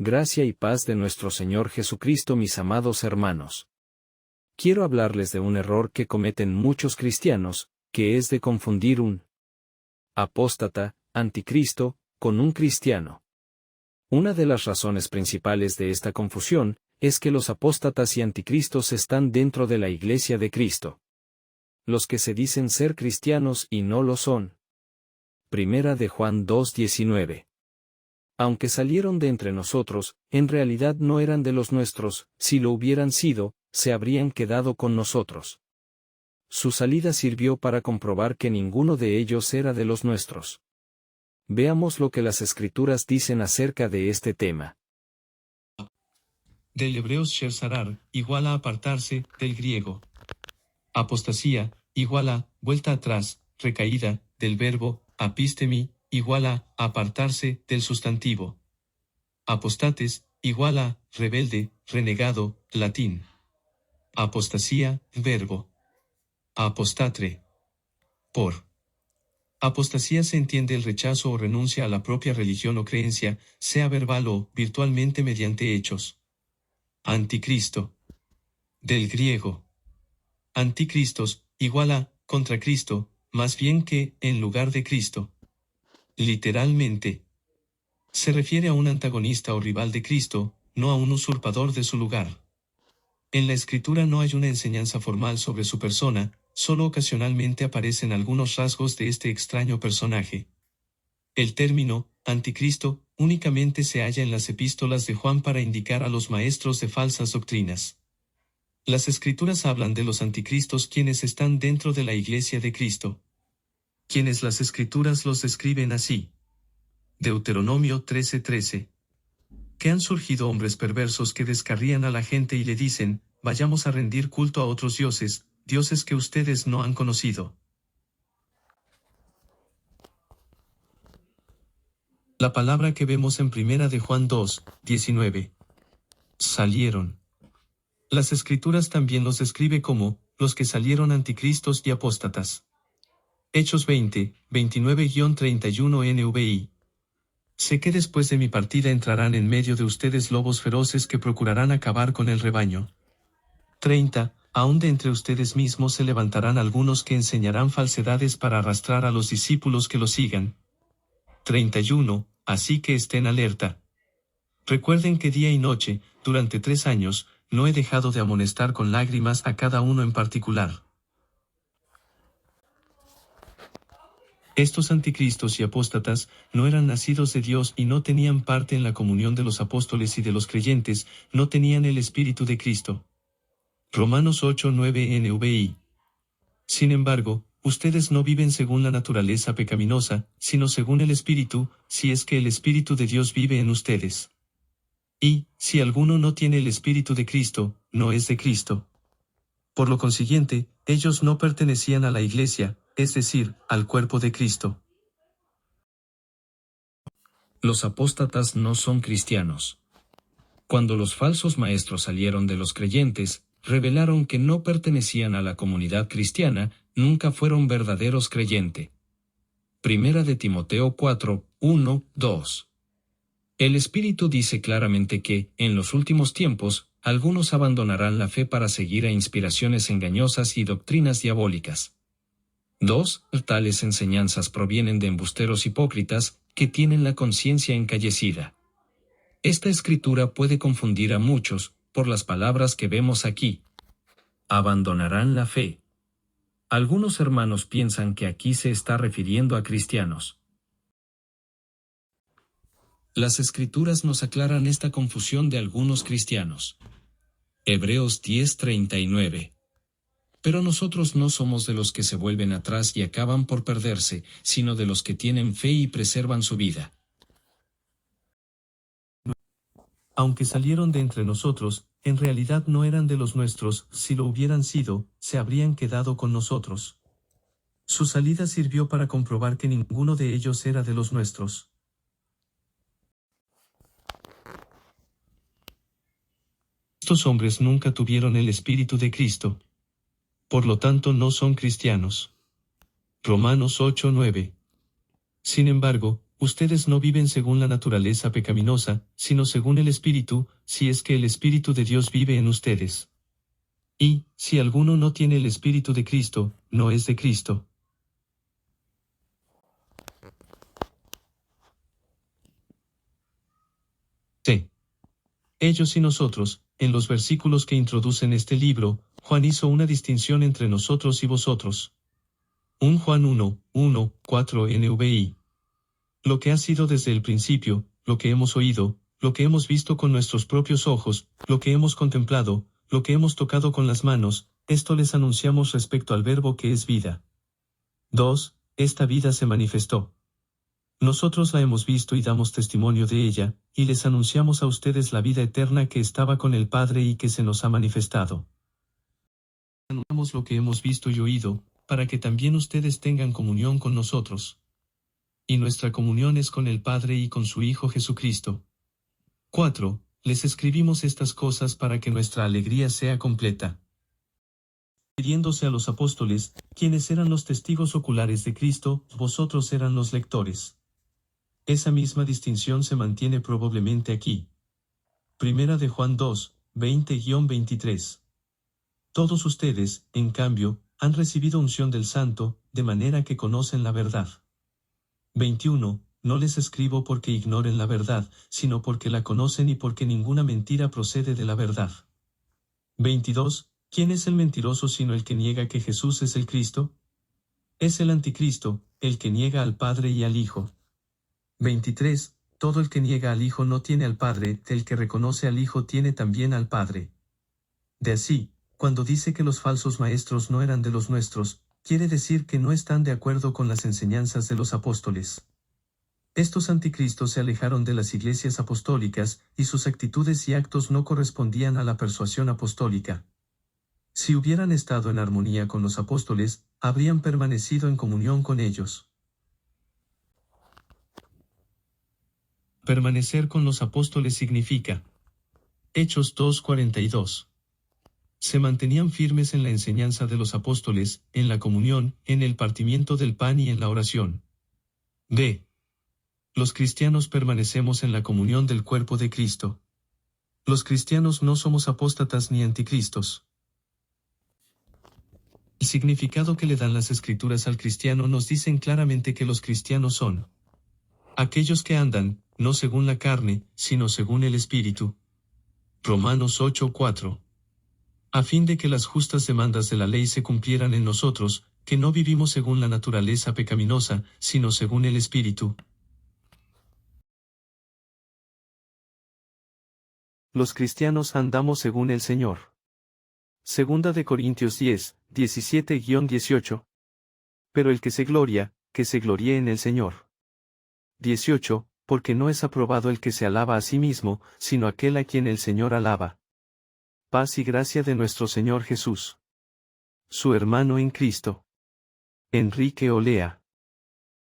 Gracia y paz de nuestro Señor Jesucristo, mis amados hermanos. Quiero hablarles de un error que cometen muchos cristianos, que es de confundir un apóstata, anticristo, con un cristiano. Una de las razones principales de esta confusión es que los apóstatas y anticristos están dentro de la Iglesia de Cristo. Los que se dicen ser cristianos y no lo son. Primera de Juan 2:19. Aunque salieron de entre nosotros, en realidad no eran de los nuestros, si lo hubieran sido, se habrían quedado con nosotros. Su salida sirvió para comprobar que ninguno de ellos era de los nuestros. Veamos lo que las Escrituras dicen acerca de este tema. Del hebreo sherzarar, igual a apartarse, del griego apostasía, igual a vuelta atrás, recaída, del verbo apistemi, igual a apartarse, del sustantivo apostates, igual a rebelde, renegado, latín. Apostasía, verbo apostatre. Por apostasía se entiende el rechazo o renuncia a la propia religión o creencia, sea verbal o virtualmente mediante hechos. Anticristo. Del griego anticristos, igual a contra Cristo, más bien que en lugar de Cristo. Literalmente, se refiere a un antagonista o rival de Cristo, no a un usurpador de su lugar. En la Escritura no hay una enseñanza formal sobre su persona, solo ocasionalmente aparecen algunos rasgos de este extraño personaje. El término anticristo únicamente se halla en las epístolas de Juan para indicar a los maestros de falsas doctrinas. Las Escrituras hablan de los anticristos quienes están dentro de la Iglesia de Cristo. Quienes las Escrituras los describen así. Deuteronomio 13:13. Que han surgido hombres perversos que descarrían a la gente y le dicen, vayamos a rendir culto a otros dioses, dioses que ustedes no han conocido. La palabra que vemos en Primera de Juan 2:19. Salieron. Las Escrituras también los describe como, los que salieron anticristos y apóstatas. Hechos 20:29-31 NVI. Sé que después de mi partida entrarán en medio de ustedes lobos feroces que procurarán acabar con el rebaño. 30. Aún de entre ustedes mismos se levantarán algunos que enseñarán falsedades para arrastrar a los discípulos que los sigan. 31. Así que estén alerta. Recuerden que día y noche, durante 3 años, no he dejado de amonestar con lágrimas a cada uno en particular. Estos anticristos y apóstatas no eran nacidos de Dios y no tenían parte en la comunión de los apóstoles y de los creyentes, no tenían el Espíritu de Cristo. Romanos 8:9 NVI. Sin embargo, ustedes no viven según la naturaleza pecaminosa, sino según el Espíritu, si es que el Espíritu de Dios vive en ustedes. Y, si alguno no tiene el Espíritu de Cristo, no es de Cristo. Por lo consiguiente, ellos no pertenecían a la Iglesia, es decir, al cuerpo de Cristo. Los apóstatas no son cristianos. Cuando los falsos maestros salieron de los creyentes, revelaron que no pertenecían a la comunidad cristiana, nunca fueron verdaderos creyentes. Primera de Timoteo 4:1-2. El Espíritu dice claramente que, en los últimos tiempos, algunos abandonarán la fe para seguir a inspiraciones engañosas y doctrinas diabólicas. 2. Tales enseñanzas provienen de embusteros hipócritas, que tienen la conciencia encallecida. Esta escritura puede confundir a muchos, por las palabras que vemos aquí. Abandonarán la fe. Algunos hermanos piensan que aquí se está refiriendo a cristianos. Las Escrituras nos aclaran esta confusión de algunos cristianos. Hebreos 10:39. Pero nosotros no somos de los que se vuelven atrás y acaban por perderse, sino de los que tienen fe y preservan su vida. Aunque salieron de entre nosotros, en realidad no eran de los nuestros, si lo hubieran sido, se habrían quedado con nosotros. Su salida sirvió para comprobar que ninguno de ellos era de los nuestros. Estos hombres nunca tuvieron el Espíritu de Cristo. Por lo tanto no son cristianos. Romanos 8:9. Sin embargo, ustedes no viven según la naturaleza pecaminosa, sino según el Espíritu, si es que el Espíritu de Dios vive en ustedes. Y, si alguno no tiene el Espíritu de Cristo, no es de Cristo. C. Ellos y nosotros. En los versículos que introducen este libro, Juan hizo una distinción entre nosotros y vosotros. 1 Juan 1, 4 NVI. Lo que ha sido desde el principio, lo que hemos oído, lo que hemos visto con nuestros propios ojos, lo que hemos contemplado, lo que hemos tocado con las manos, esto les anunciamos respecto al Verbo que es vida. 2. Esta vida se manifestó. Nosotros la hemos visto y damos testimonio de ella, y les anunciamos a ustedes la vida eterna que estaba con el Padre y que se nos ha manifestado. Anunciamos lo que hemos visto y oído, para que también ustedes tengan comunión con nosotros. Y nuestra comunión es con el Padre y con su Hijo Jesucristo. 4. Les escribimos estas cosas para que nuestra alegría sea completa. Refiriéndose a los apóstoles, quienes eran los testigos oculares de Cristo, vosotros eran los lectores. Esa misma distinción se mantiene probablemente aquí. Primera de Juan 2, 20-23. Todos ustedes, en cambio, han recibido unción del Santo, de manera que conocen la verdad. 21. No les escribo porque ignoren la verdad, sino porque la conocen y porque ninguna mentira procede de la verdad. 22. ¿Quién es el mentiroso sino el que niega que Jesús es el Cristo? Es el anticristo, el que niega al Padre y al Hijo. 23. Todo el que niega al Hijo no tiene al Padre, el que reconoce al Hijo tiene también al Padre. De así, cuando dice que los falsos maestros no eran de los nuestros, quiere decir que no están de acuerdo con las enseñanzas de los apóstoles. Estos anticristos se alejaron de las iglesias apostólicas, y sus actitudes y actos no correspondían a la persuasión apostólica. Si hubieran estado en armonía con los apóstoles, habrían permanecido en comunión con ellos. Permanecer con los apóstoles significa Hechos 2:42. Se mantenían firmes en la enseñanza de los apóstoles, en la comunión, en el partimiento del pan y en la oración. D. Los cristianos permanecemos en la comunión del cuerpo de Cristo. Los cristianos no somos apóstatas ni anticristos. El significado que le dan las Escrituras al cristiano nos dicen claramente que los cristianos son aquellos que andan, no según la carne, sino según el Espíritu. Romanos 8:4. A fin de que las justas demandas de la ley se cumplieran en nosotros, que no vivimos según la naturaleza pecaminosa, sino según el Espíritu. Los cristianos andamos según el Señor. Segunda de Corintios 10, 17-18. Pero el que se gloríe en el Señor. 18. Porque no es aprobado el que se alaba a sí mismo, sino aquel a quien el Señor alaba. Paz y gracia de nuestro Señor Jesús. Su hermano en Cristo. Enrique Olea.